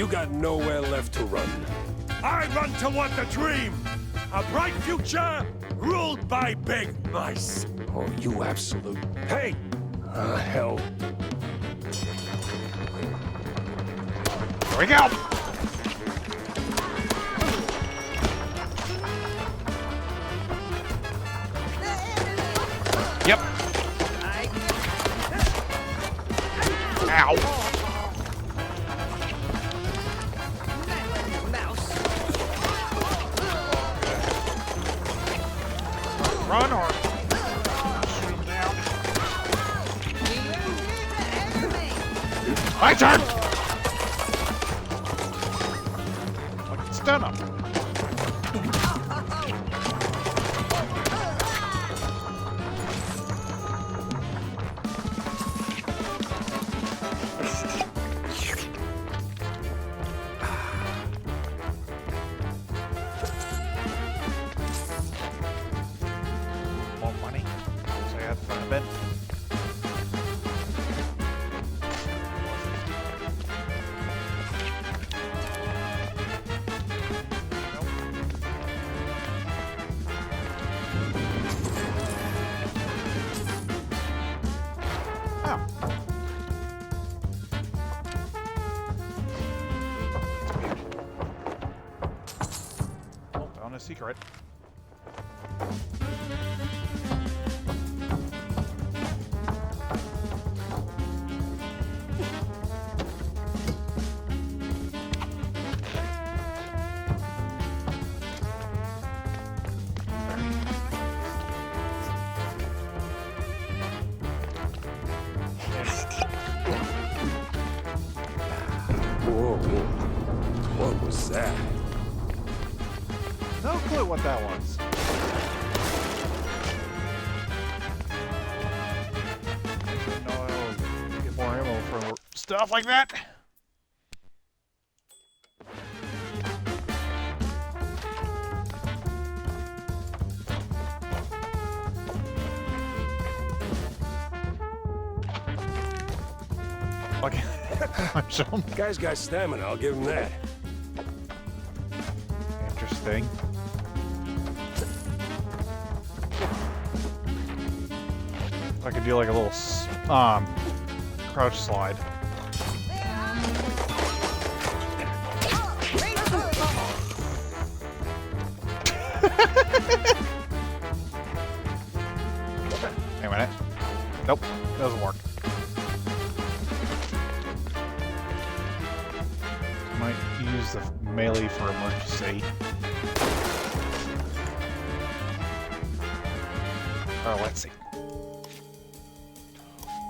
You got nowhere left to run. I run toward the dream! A bright future ruled by big mice! Oh, you absolute... Hey! Hell. Here we go! Yep. Ow. Run or shoot him down. My turn! Fucking stun him. More money. So I had to find a bed. A secret. Whoa. What was that? No clue what that was. I didn't know I'll get more ammo for stuff like that. Okay. Punch him. Guy's got stamina, I'll give him that. Interesting. I could do like a little crouch slide. Wait a minute. Nope, doesn't work. Might use the melee for emergency. Oh, let's see.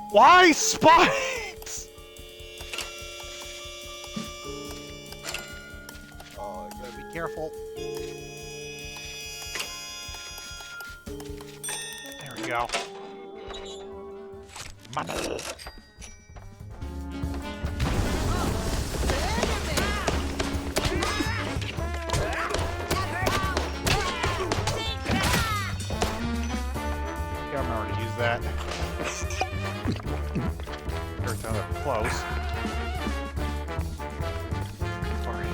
Why spikes? Oh, I gotta be careful. There we go. Money. I'm already used that. Every time they're close. Sorry.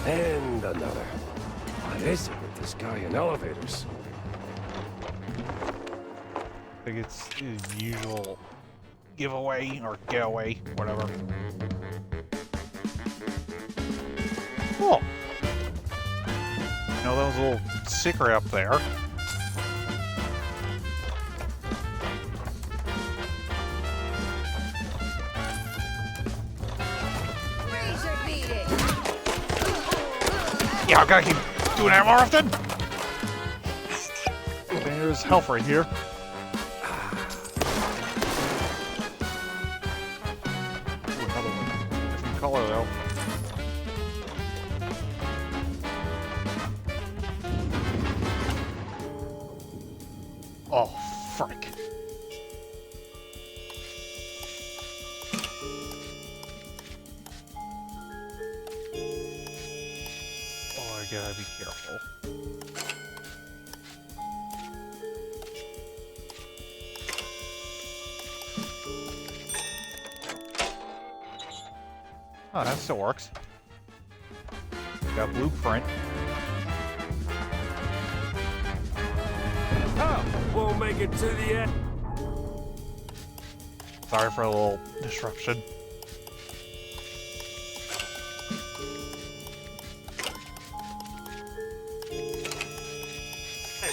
And another. What is it with this guy in elevators? I think it's his usual giveaway or getaway, whatever. Cool. You know, that was a little secret up there. Yeah, I gotta keep doing that more often. There's health right here. Ooh, another one. Different color though. Oh, frick. Oh, I gotta be careful. Oh, that still works. Got blueprint. Oh, won't make it to the end. Sorry for a little disruption.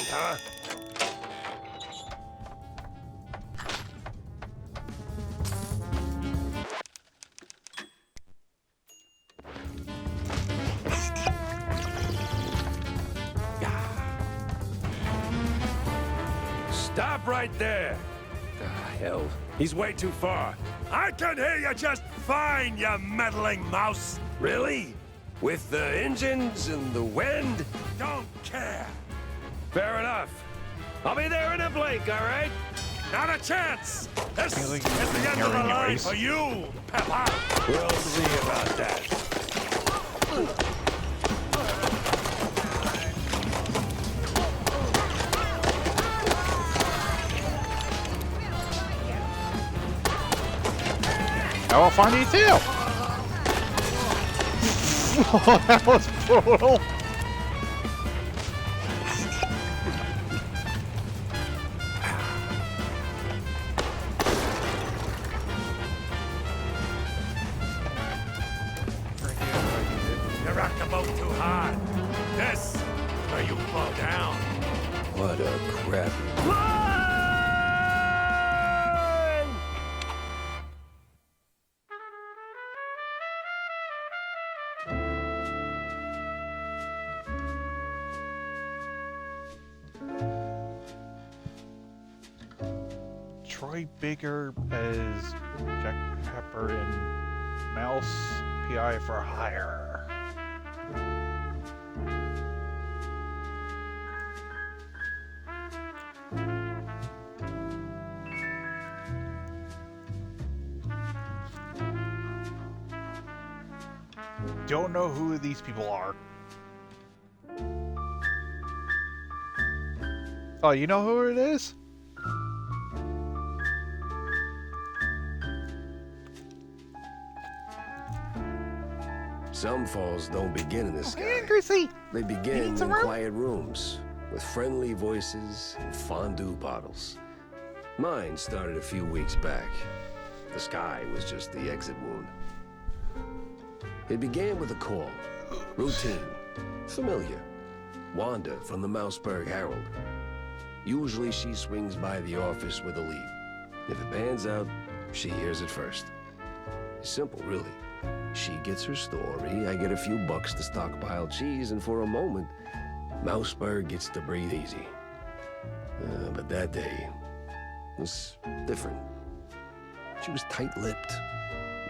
Huh? Stop right there! The hell? He's way too far. I can hear you just fine, you meddling mouse! Really? With the engines and the wind? Don't care! Fair enough. I'll be there in a blink, all right? Not a chance! This Seems like is the end of the hearing line noise. for you, Pepper! We'll see about that. I will find you too! Oh, that was brutal! You rocked the boat too hard. This is where you fall down. What a crappy... Line! Troy Baker as Jack Pepper and Mouse PI for hire. Don't know who these people are. Oh, you know who it is? Some falls don't begin in the sky. Hey, Chrissy! They begin in some room? quiet rooms with friendly voices and fondue bottles. Mine started a few weeks back. The sky was just the exit wound. It began with a call. Routine. Familiar. Wanda from the Mouseburg Herald. Usually she swings by the office with a lead. If it pans out, she hears it first. Simple, really. She gets her story, I get a few bucks to stockpile cheese, and for a moment, Mouseburg gets to breathe easy. But that day was different. She was tight-lipped.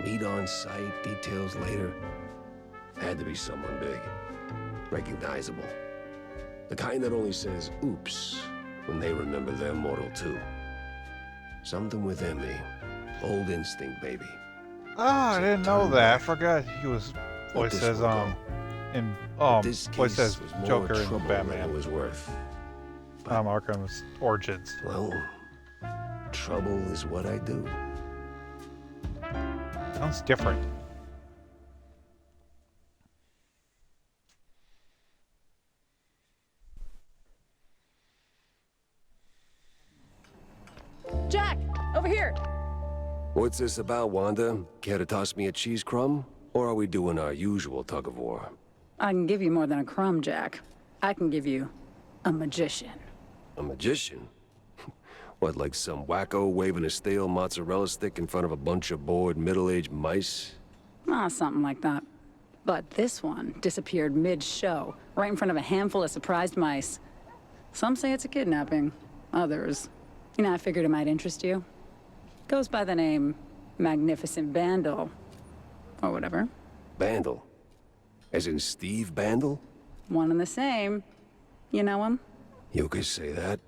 Meat on sight, details later. Had to be someone big. Recognizable. The kind that only says, oops, when they remember their mortal too. Something within me. Old instinct, baby. Oh, I didn't know that. I forgot he was voiced as in This voiced case as was more Joker trouble in than it Batman. was worth. Arkham's Origins. Well, trouble is what I do. Sounds different. Jack, over here. What's this about, Wanda? Care to toss me a cheese crumb? Or are we doing our usual tug of war? I can give you more than a crumb, Jack. I can give you a magician. A magician? What, like some wacko waving a stale mozzarella stick in front of a bunch of bored middle-aged mice? Ah, something like that. But this one disappeared mid-show, right in front of a handful of surprised mice. Some say it's a kidnapping. Others, I figured it might interest you. Goes by the name Magnificent Bandle. Or whatever. Bandle? As in Steve Bandle? One and the same. You know him? You could say that.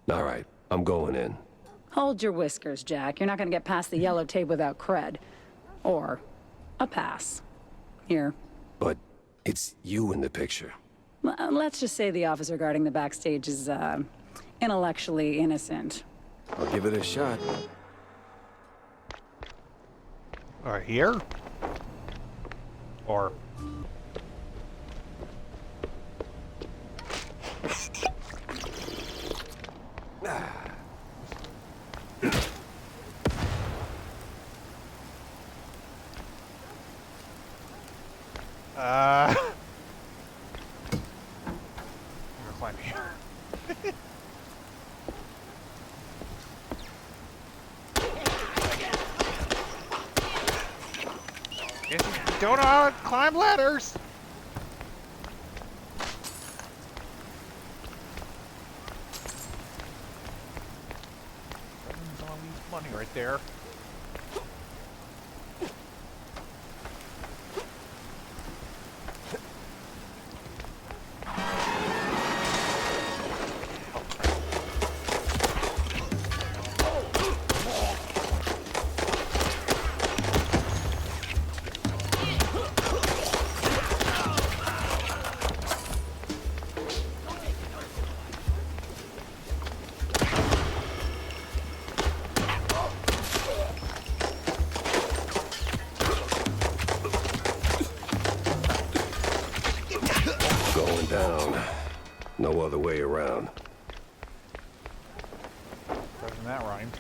All right, I'm going in. Hold your whiskers, Jack. You're not gonna get past the yellow tape without cred. Or a pass. Here. But it's you in the picture. Let's just say the officer guarding the backstage is, intellectually innocent. I'll give it a shot. Here? Or... I'm gonna climb here. You don't know how to climb ladders! There's all these money right there. Going down. No other way around. Doesn't that rhyme?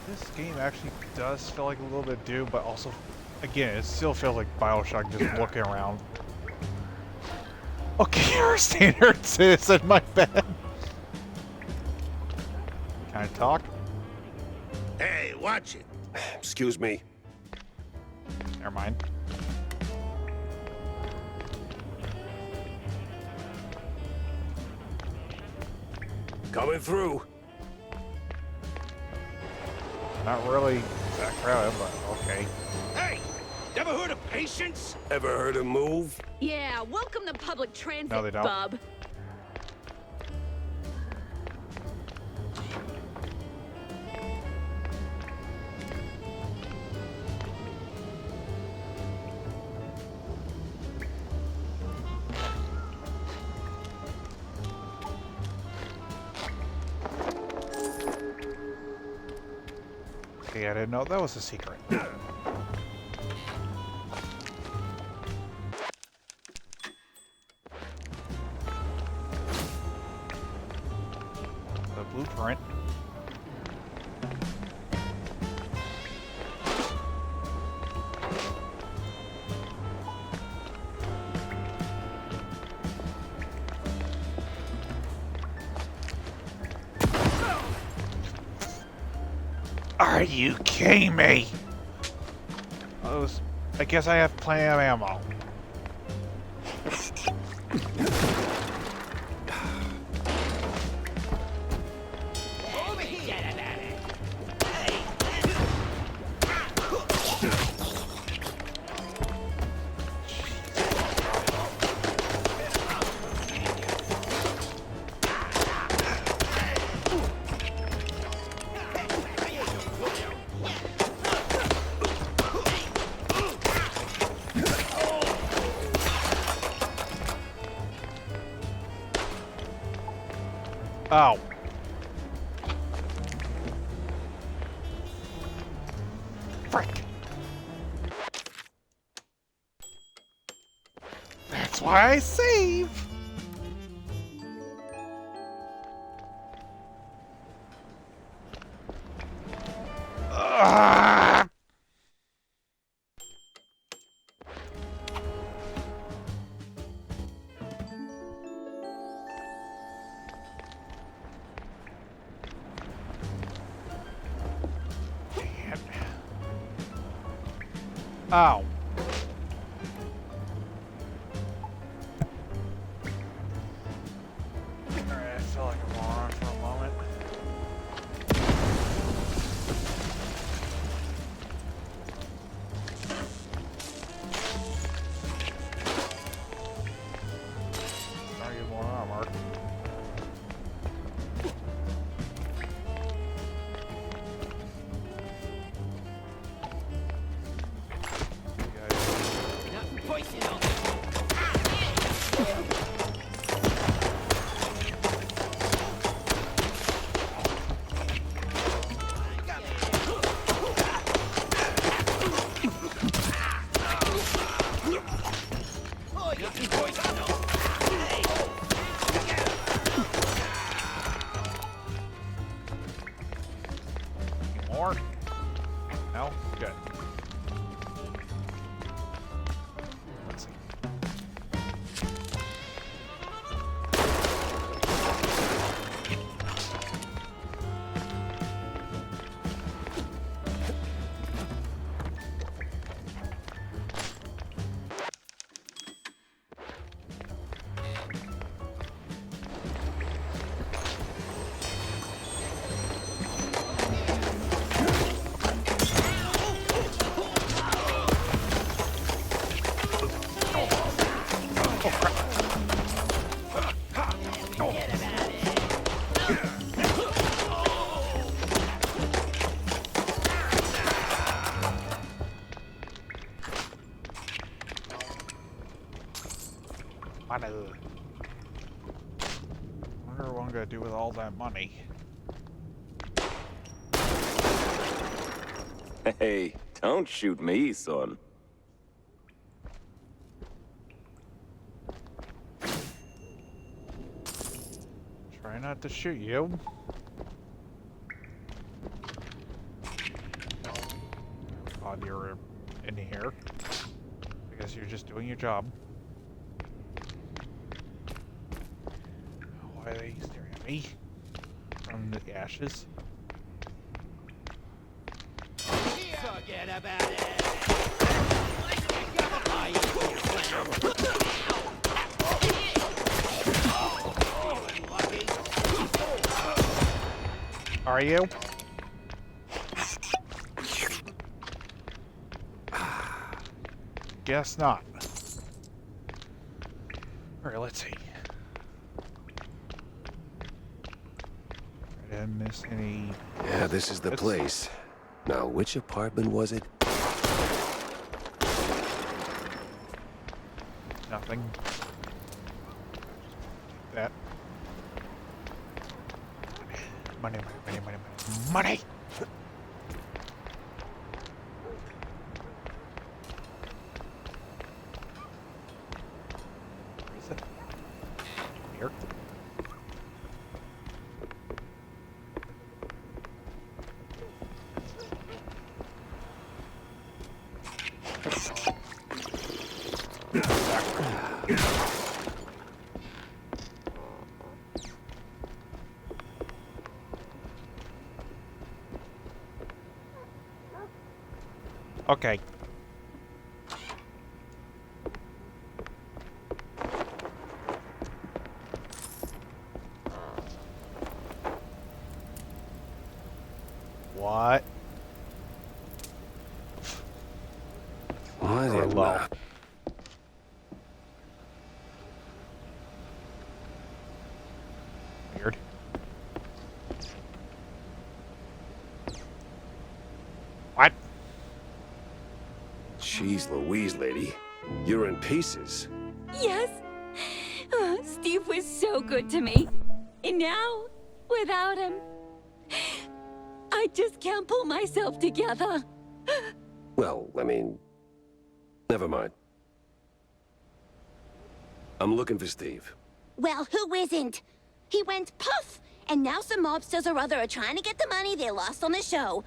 This game actually does feel like a little bit Doom, but also, again, it still feels like BioShock just looking around. Okay, you're a standard citizen, my bad. Can I talk? Hey, watch it. Excuse me. Never mind. Coming through. Not really that crowded, but okay. Hey, never heard of patience? Ever heard him move? Yeah, welcome to public transit, No, they don't. bub. Okay, I didn't know that was a secret. The blueprint. Are you kidding me? I guess I have plenty of ammo. Oh. Frick. That's why I save. Ah! Ow. Alright, I feel like a moron for a moment. Trying to get more armor. Money. Wonder what I'm gonna do with all that money. Hey, don't shoot me, son. Try not to shoot you. Odd you're in here. I guess you're just doing your job. Why are they staring at me? From the ashes? Forget about it. Are you? Guess not. Alright, let's see. I didn't miss any. Yeah, this is the place. Now, which apartment was it? Nothing. That. Money, money, money, money, money. Money! Where is it? Here. Okay. What? What in Hello. the... Weird. What? Jeez Louise, lady. You're in pieces. Yes. Oh, Steve was so good to me. And now, without him, I just can't pull myself together. Well, I mean... Never mind. I'm looking for Steve. Well, who isn't? He went puff, and now some mobsters or other are trying to get the money they lost on the show.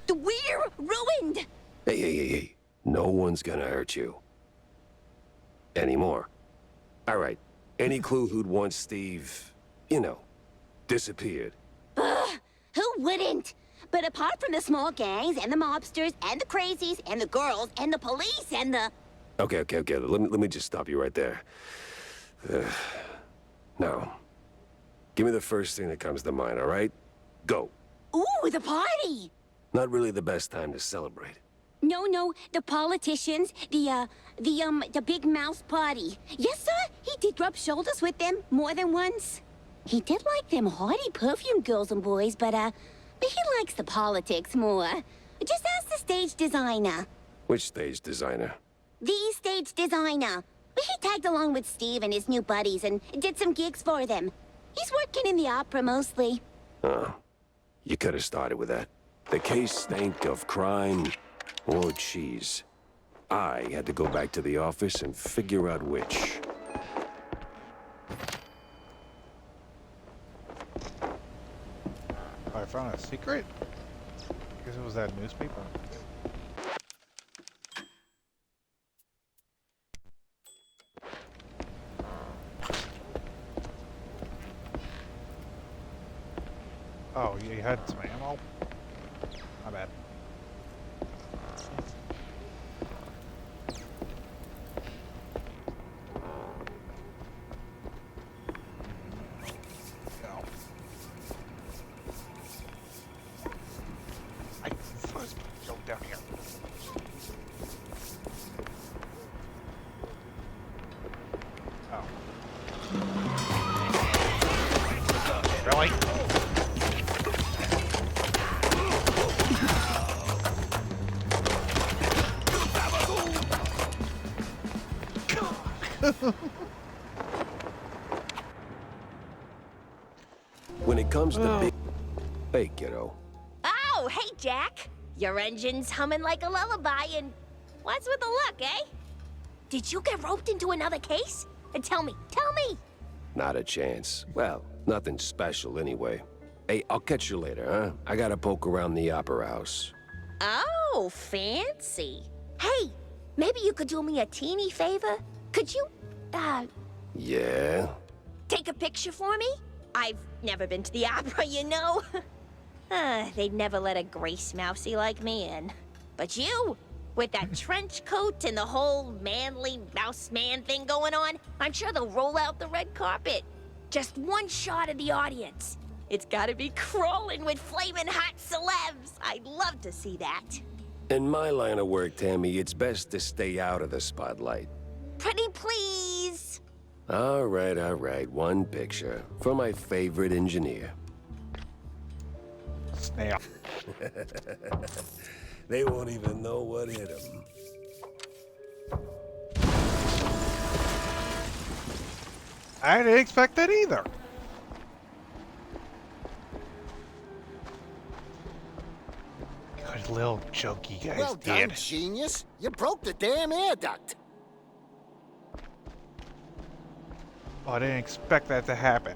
We're ruined! Hey. No one's gonna hurt you. Anymore. All right. Any clue who'd want Steve, disappeared? Who wouldn't? But apart from the small gangs, and the mobsters, and the crazies, and the girls, and the police, and the... Okay. Let me just stop you right there. Now, give me the first thing that comes to mind, all right? Go. Ooh, the party! Not really the best time to celebrate. No, the politicians, the big mouse party. Yes, sir, he did rub shoulders with them more than once. He did like them haughty perfume girls and boys, but he likes the politics more. Just ask the stage designer. Which stage designer? The stage designer. He tagged along with Steve and his new buddies and did some gigs for them. He's working in the opera mostly. Oh, you could have started with that. The case stank of crime or cheese. I had to go back to the office and figure out which. I found a secret? I guess it was that newspaper. Oh, you had some ammo? My bad. Go. I first go down here. Oh. Really? When it comes to big... Hey, kiddo. Oh, hey, Jack. Your engine's humming like a lullaby, and what's with the luck, eh? Did you get roped into another case? And tell me. Not a chance. Well, nothing special anyway. Hey, I'll catch you later, huh? I gotta poke around the opera house. Oh, fancy. Hey, maybe you could do me a teeny favor? Could you, Yeah? take a picture for me? I've never been to the opera, you know. They'd never let a grace mousey like me in. But you, with that trench coat and the whole manly mouse man thing going on, I'm sure they'll roll out the red carpet. Just one shot of the audience. It's gotta be crawling with flaming hot celebs. I'd love to see that. In my line of work, Tammy, it's best to stay out of the spotlight. Pretty please. All right. One picture. For my favorite engineer. Snail. They won't even know what hit them. I didn't expect that either. Good little joke you guys Well did. done, genius. You broke the damn air duct. Oh, I didn't expect that to happen.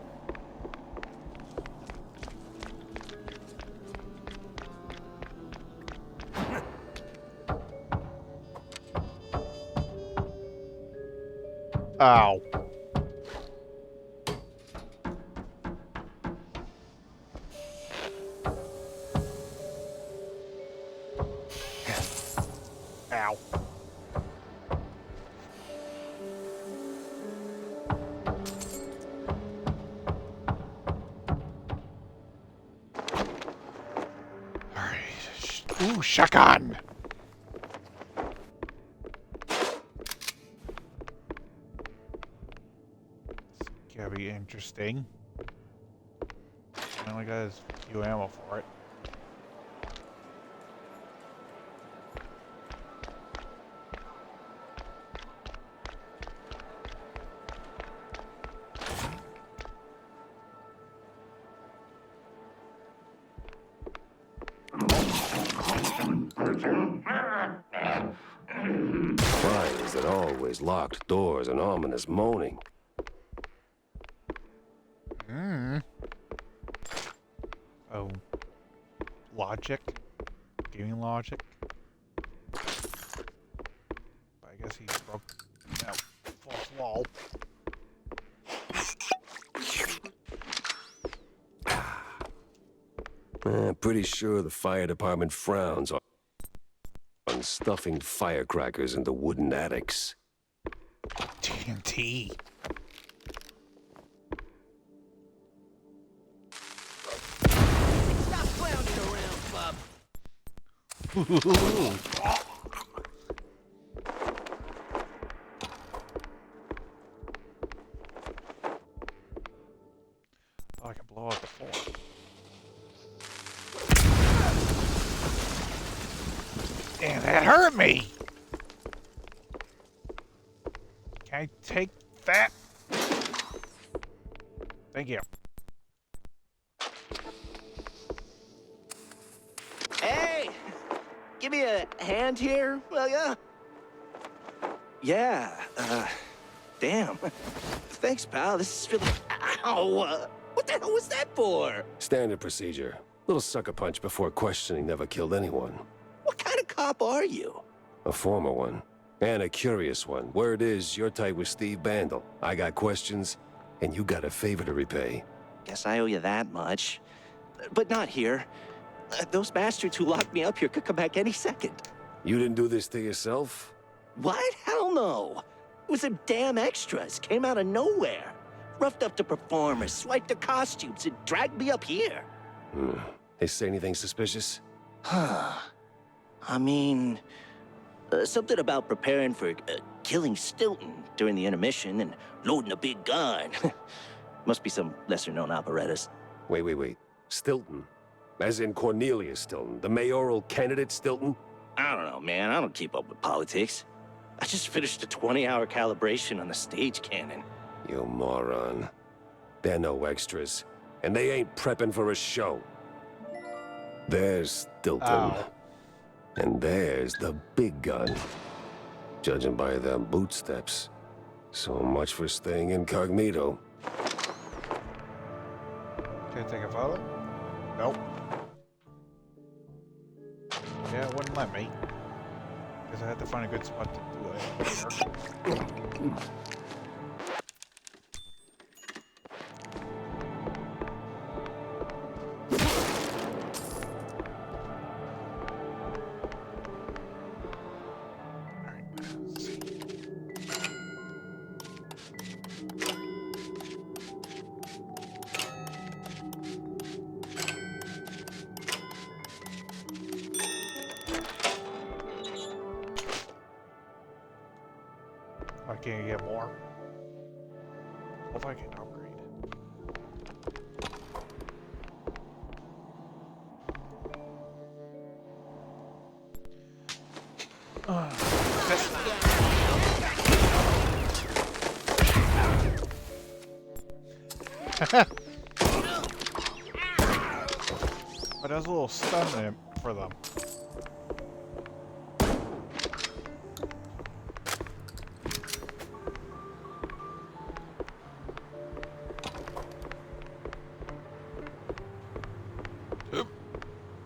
Ow. Ow. Alright. Ooh, shotgun! It's gonna be interesting. I only got a few ammo for it. Why is it always locked doors and ominous moaning? Oh. Logic? Gaming logic? But I guess he broke that fourth wall. Pretty sure the fire department frowns on stuffing firecrackers into wooden attics. TNT. Stop clowning around, bub. Oh, I can blow up the floor. Damn, that hurt me! Can I take that? Thank you. Hey! Give me a hand here, will ya? Yeah, damn. Thanks, pal. This is really... Ow! What the hell was that for? Standard procedure. Little sucker punch before questioning never killed anyone. What kind of cop are you? A former one. And a curious one. Word is, you're tight with Steve Bandel. I got questions, and you got a favor to repay. Guess I owe you that much. But not here. Those bastards who locked me up here could come back any second. You didn't do this to yourself? What? Hell no. It was them damn extras. Came out of nowhere. Roughed up the performers, swiped their costumes, and dragged me up here. They say anything suspicious? I mean, something about preparing for killing Stilton during the intermission and loading a big gun. Must be some lesser-known operettas. Wait. Stilton? As in Cornelius Stilton, the mayoral candidate Stilton? I don't know, man. I don't keep up with politics. I just finished a 20-hour calibration on the stage cannon. You moron. They're no extras, and they ain't prepping for a show. There's Stilton. Ow. And there's the big gun. Judging by them bootsteps. So much for staying incognito. Can I take a photo? Nope. Yeah, it wouldn't let me. Because I had to find a good spot to do it. Why can't I get more? What if I can upgrade? But there's a little stun in it for them.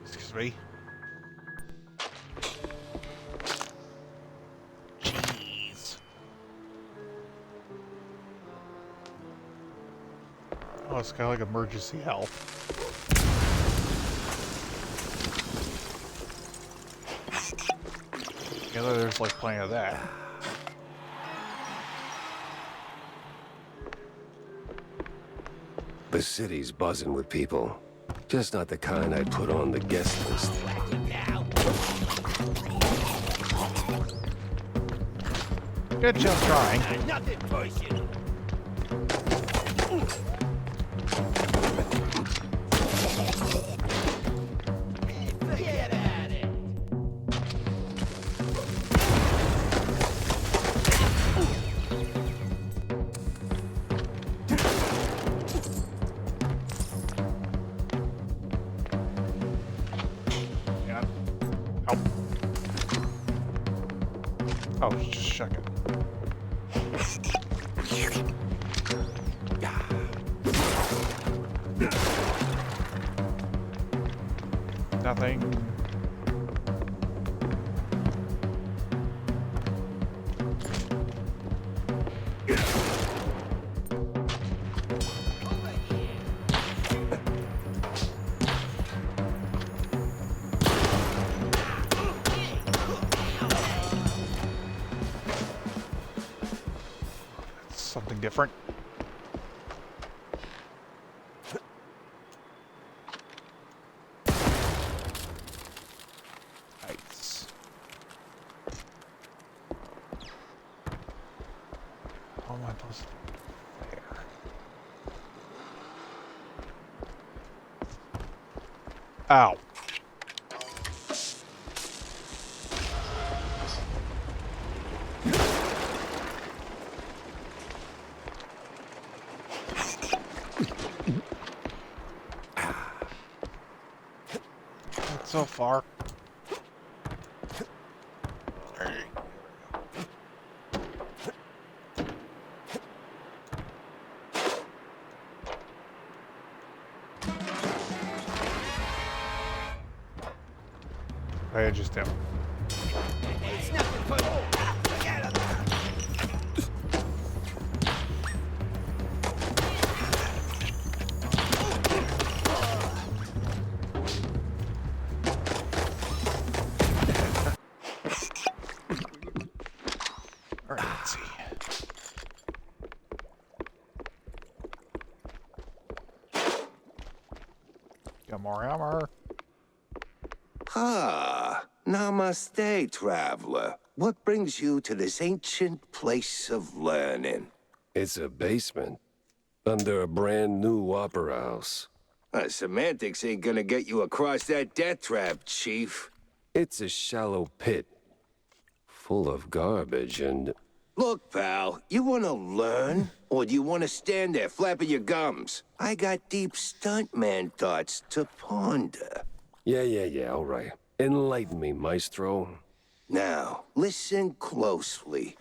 Excuse me. Jeez. Oh, it's kind of like emergency help. Yeah, there's like plenty of that. The city's buzzing with people. Just not the kind I'd put on the guest list. Good job trying. Nothing for you. Forget at it. Yeah. Help. Oh, just check it. Nothing. Something different. Nice. How am I supposed to there? Ow. So far. I just am. It's nothing for you. Forget about it. Alright, let's see. Got more armor. Ah, namaste, traveler. What brings you to this ancient place of learning? It's a basement. Under a brand new opera house. Semantics ain't gonna get you across that death trap, Chief. It's a shallow pit. full of garbage and... Look, pal, you want to learn? Or do you want to stand there flapping your gums? I got deep stuntman thoughts to ponder. Yeah, all right. Enlighten me, maestro. Now, listen closely.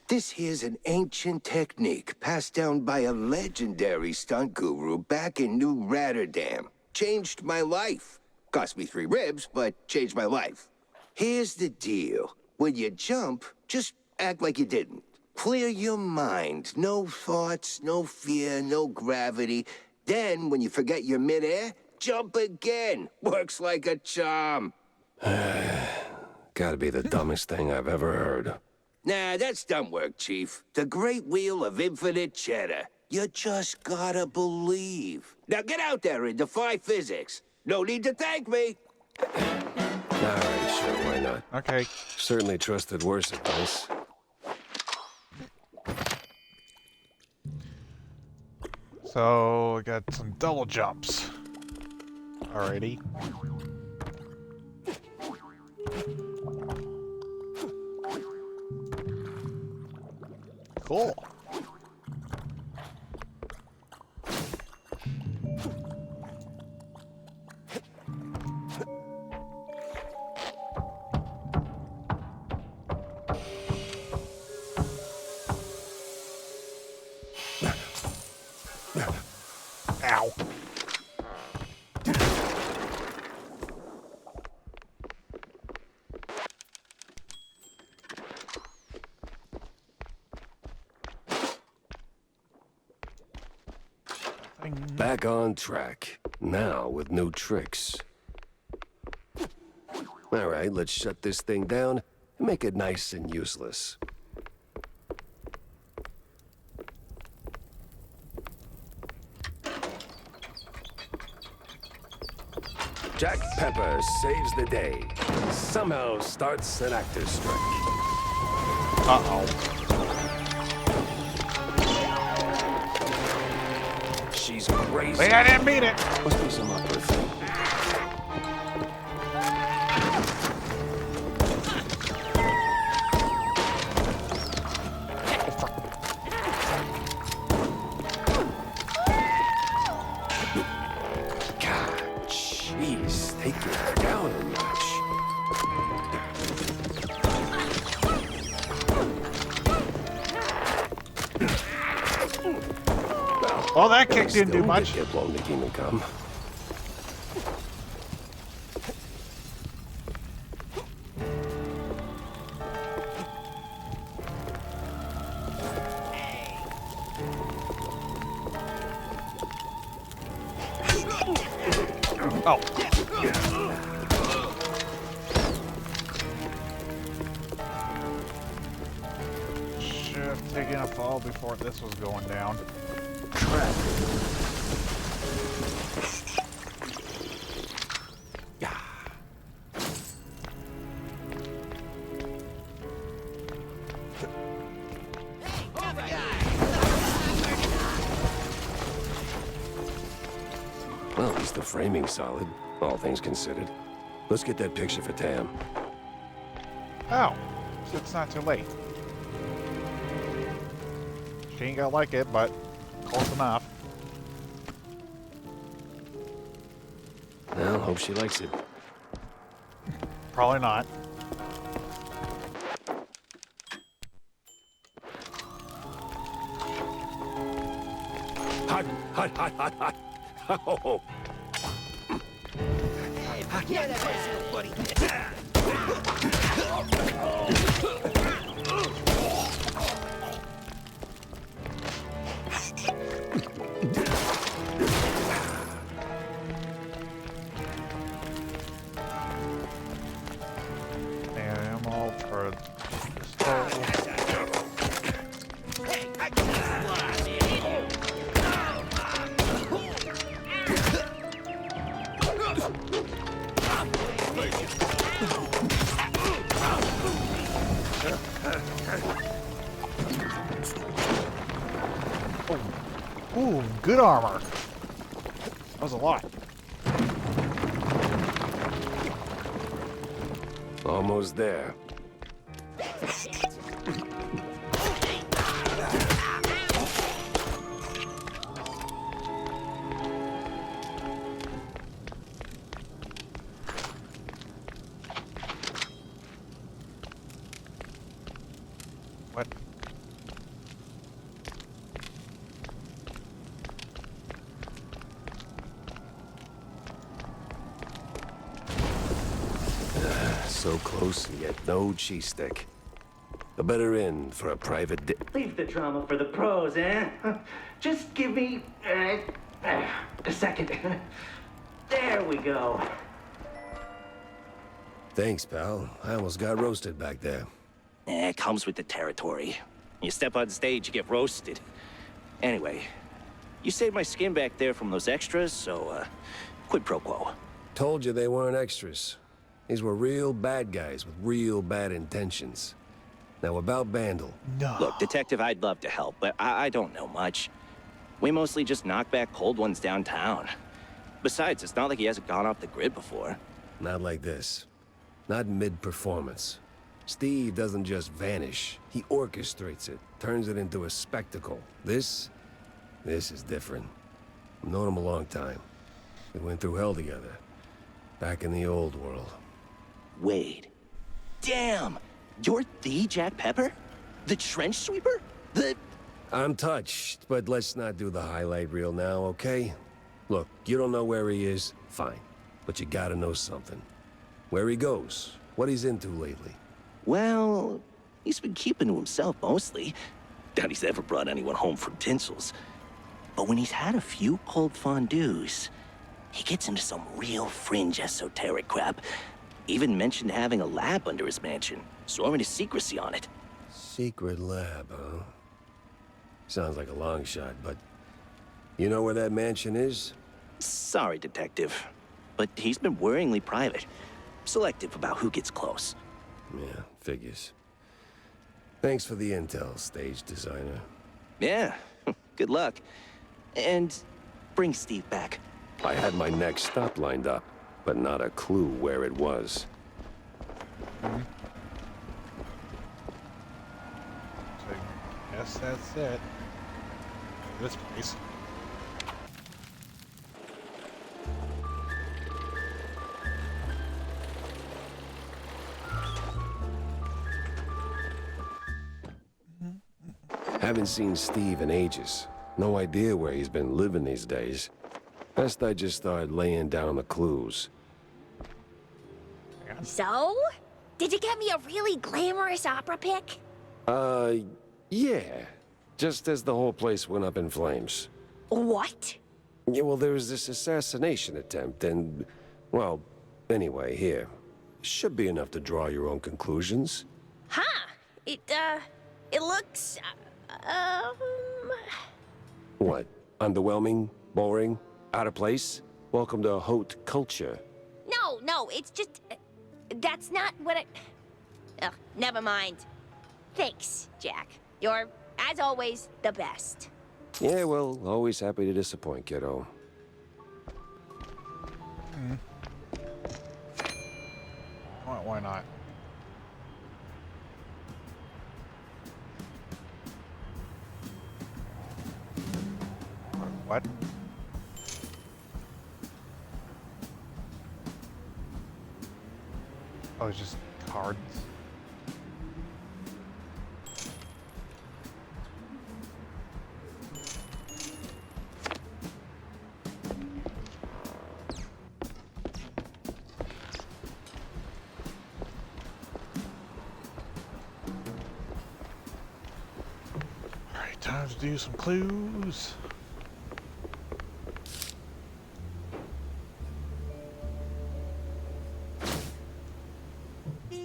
This here's an ancient technique passed down by a legendary stunt guru back in New Rotterdam. Changed my life. Cost me 3 ribs, but changed my life. Here's the deal. When you jump, just act like you didn't. Clear your mind. No thoughts, no fear, no gravity. Then, when you forget you're midair, jump again. Works like a charm. Gotta be the dumbest thing I've ever heard. Nah, that's dumb work, Chief. The great wheel of infinite cheddar. You just gotta believe. Now get out there and defy physics. No need to thank me. Alright, sure, why not? Okay. Certainly trusted worse advice. So, we got some double jumps. Alrighty. Cool. Ow. Back on track. Now with new tricks. Alright, let's shut this thing down and make it nice and useless. Jack Pepper saves the day. Somehow starts an actor's strike. Uh-oh. She's crazy. Wait, I didn't mean it. Must be some upper thing. God, jeez, take it down a notch. Well, that kick didn't do much. Get blown to Kingdom Come. Oh. Should have taken a fall before this was going down. Crap. Well, at least the framing's solid, all things considered. Let's get that picture for Tam. Oh, so it's not too late. She ain't gonna like it, but close enough. Well, hope she likes it. Probably not. Hot, hot, hot, hot, hot. Oh. Yeah, that was buddy. And I'm all for pistol. Hey, I got this line, man. Ooh, good armor. That was a lot. Almost there. What? So close and yet no cheese stick. A better inn for a private Leave the drama for the pros, eh? Just give me a second. There we go. Thanks, pal. I almost got roasted back there. It comes with the territory. You step on stage, you get roasted. Anyway, you saved my skin back there from those extras, so quid pro quo. Told you they weren't extras. These were real bad guys with real bad intentions. Now about Bandle. No. Look, Detective, I'd love to help, but I don't know much. We mostly just knock back cold ones downtown. Besides, it's not like he hasn't gone off the grid before. Not like this. Not mid-performance. Steve doesn't just vanish. He orchestrates it, turns it into a spectacle. This is different. I've known him a long time. We went through hell together. Back in the old world. Wade. Damn! You're the Jack Pepper? The trench sweeper? I'm touched, but let's not do the highlight reel now, okay? Look, you don't know where he is, fine. But you gotta know something. Where he goes, what he's into lately. Well, he's been keeping to himself mostly. Doubt he's ever brought anyone home from Tinsel's. But when he's had a few cold fondues, he gets into some real fringe esoteric crap. Even mentioned having a lab under his mansion, sworn to secrecy on it. Secret lab, huh? Sounds like a long shot, but... You know where that mansion is? Sorry, Detective, but he's been worryingly private. Selective about who gets close. Yeah, figures. Thanks for the intel, stage designer. Yeah, good luck. And bring Steve back. I had my next stop lined up, but not a clue where it was. So, I guess that's it. This place. Haven't seen Steve in ages. No idea where he's been living these days. Best I just start laying down the clues. So? Did you get me a really glamorous opera pic? Yeah. Just as the whole place went up in flames. What? Yeah, well, there was this assassination attempt, and... Well, anyway, here. Should be enough to draw your own conclusions. Huh. It looks, What? Underwhelming? Boring? Out of place? Welcome to haute culture. No, it's just... that's not what I... Ugh, never mind. Thanks, Jack. You're, as always, the best. Yeah, well, always happy to disappoint, kiddo. Why not? What? Oh, it's just cards. Alright, time to do some clues.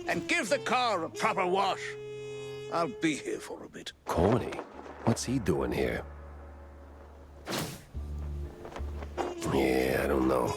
And give the car a proper wash. I'll be here for a bit. Corny? What's he doing here? Yeah, I don't know.